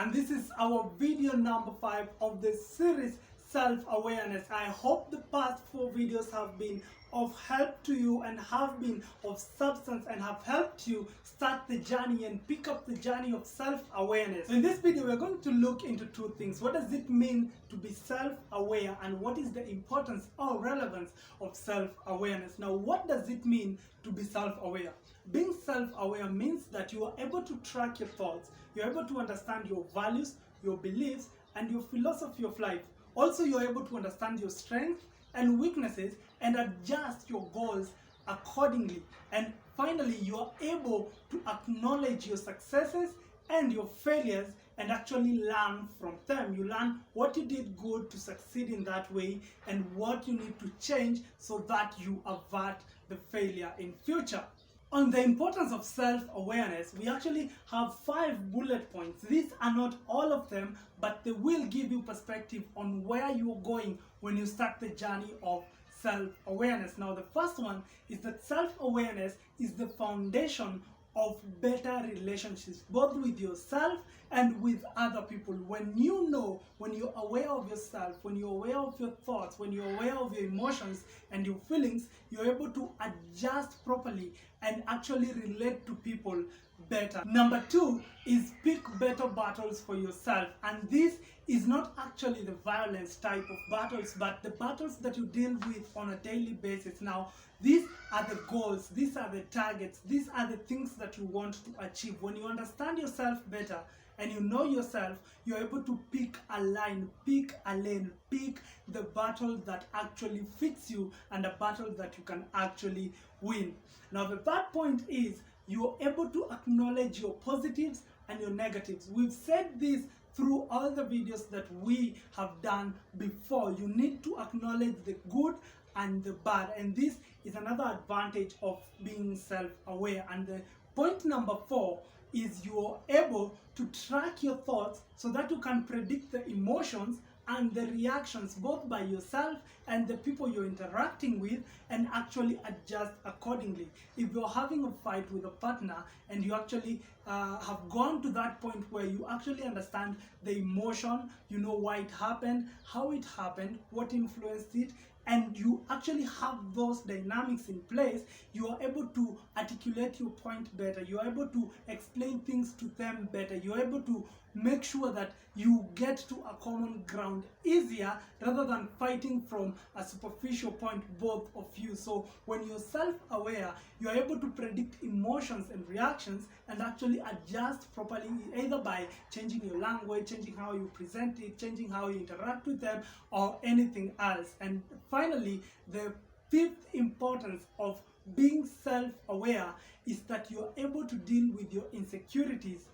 and this is our video number 5 of the series self-awareness. I hope the past 4 videos have been of help to you and have been of substance and have helped you start the journey and pick up the journey of self-awareness. In this video, we're going to look into 2 things. What does it mean to be self-aware, and what is the importance or relevance of self-awareness? Now, what does it mean to be self-aware? Being self-aware means that you are able to track your thoughts, you're able to understand your values, your beliefs, and your philosophy of life. Also, you're able to understand your strengths and weaknesses and adjust your goals accordingly. And finally, you are able to acknowledge your successes and your failures and actually learn from them. You learn what you did good to succeed in that way and what you need to change so that you avert the failure in future. On the importance of self-awareness, we actually have 5 bullet points. These are not all of them, but they will give you perspective on where you're going when you start the journey of self-awareness. Now, the first one is that self-awareness is the foundation of better relationships, both with yourself and with other people. When you know, when you're aware of yourself, when you're aware of your thoughts, when you're aware of your emotions and your feelings, you're able to adjust properly and actually relate to people better. Number 2 is pick better battles for yourself, and this is not actually the violence type of battles, but the battles that you deal with on a daily basis. Now, these are the goals, these are the targets, these are the things that you want to achieve. When you understand yourself better and you know yourself, you're able to pick a line, pick a lane, pick the battle that actually fits you and a battle that you can actually win. Now, the third point is you're able to acknowledge your positives and your negatives. We've said this through all the videos that we have done before. You need to acknowledge the good and the bad, and this is another advantage of being self-aware. And the point number 4 is you're able to track your thoughts so that you can predict the emotions and the reactions both by yourself and the people you're interacting with, and actually adjust accordingly. If you're having a fight with a partner and you actually have gone to that point where you actually understand the emotion, you know why it happened, how it happened, what influenced it, and you actually have those dynamics in place, you are able to articulate your point better, you are able to explain things to them better, you are able to make sure that you get to a common ground easier rather than fighting from a superficial point, both of you. So when you're self-aware, you're able to predict emotions and reactions and actually adjust properly, either by changing your language, changing how you present it, changing how you interact with them, or anything else. And finally, the 5th importance of being self-aware is that you're able to deal with your insecurities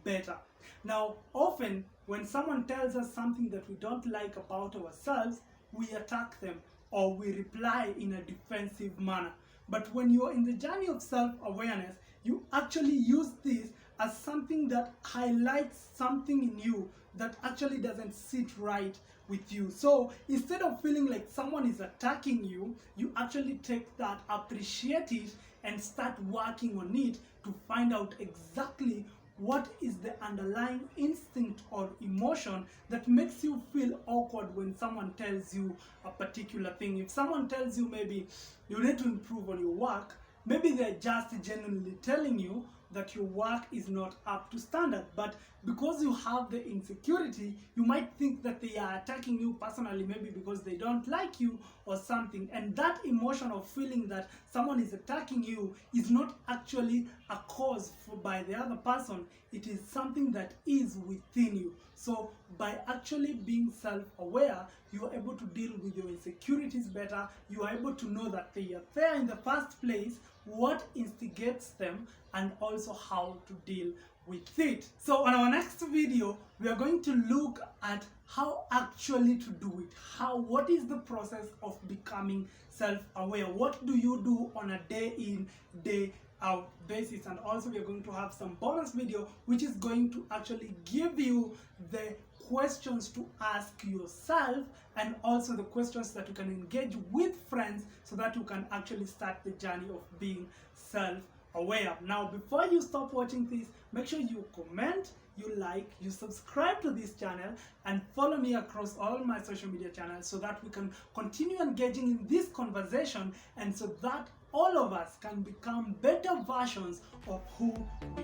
better. Now, often when someone tells us something that we don't like about ourselves, we attack them or we reply in a defensive manner. But when you're in the journey of self-awareness, you actually use this as something that highlights something in you that actually doesn't sit right with you. So instead of feeling like someone is attacking you, you actually take that, appreciate it, and start working on it to find out exactly what is the underlying instinct or emotion that makes you feel awkward when someone tells you a particular thing. If someone tells you maybe you need to improve on your work, maybe they're just genuinely telling you that your work is not up to standard, but because you have the insecurity, you might think that they are attacking you personally, maybe because they don't like you or something. And that emotion of feeling that someone is attacking you is not actually a cause by the other person, it is something that is within you. So by actually being self-aware, you are able to deal with your insecurities better. You are able to know that they are there in the first place, what instigates them, and also how to deal with it. So on our next video, we are going to look at how actually to do it. What is the process of becoming self-aware? What do you do on a day in, day out basis? And also we are going to have some bonus video which is going to actually give you the questions to ask yourself and also the questions that you can engage with friends so that you can actually start the journey of being self-aware. aware. Now, before you stop watching this, make sure you comment, you like, you subscribe to this channel, and follow me across all my social media channels so that we can continue engaging in this conversation, and so that all of us can become better versions of who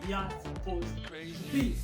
we are supposed to be.